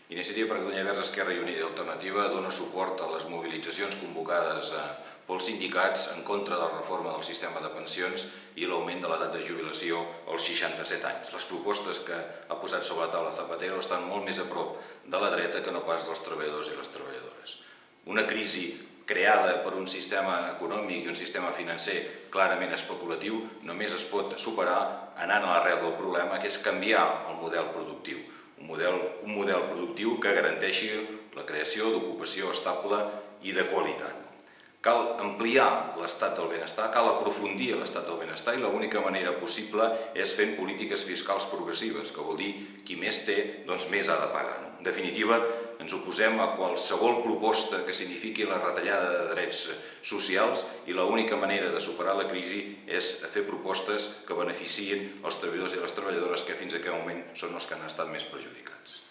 Iniciativa per Catalunya Verds, Esquerra i Unida i Alternativa dona suport a les mobilitzacions convocades pels sindicats en contra de la reforma del sistema de pensions i l'augment de l'edat de jubilació als 67 anys. Les propostes que ha posat sobre la taula Zapatero estan molt més a prop de la dreta que no pas dels treballadors i les treballadores. Una crisi creada per un sistema econòmic i un sistema financer clarament especulatiu només es pot superar anant a l'arrel del problema, que és canviar el model productiu. Un model productiu que garanteixi la creació d'ocupació estable i de qualitat. Cal ampliar l'estat del benestar, cal aprofundir l'estat del benestar i l'única manera possible és fent polítiques fiscals progressives, que vol dir qui més té, doncs més ha de pagar. En definitiva, ens oposem a qualsevol proposta que signifiqui la retallada de drets socials i l'única manera de superar la crisi és fer propostes que beneficien els treballadors i les treballadores que fins a aquest moment són els que han estat més perjudicats.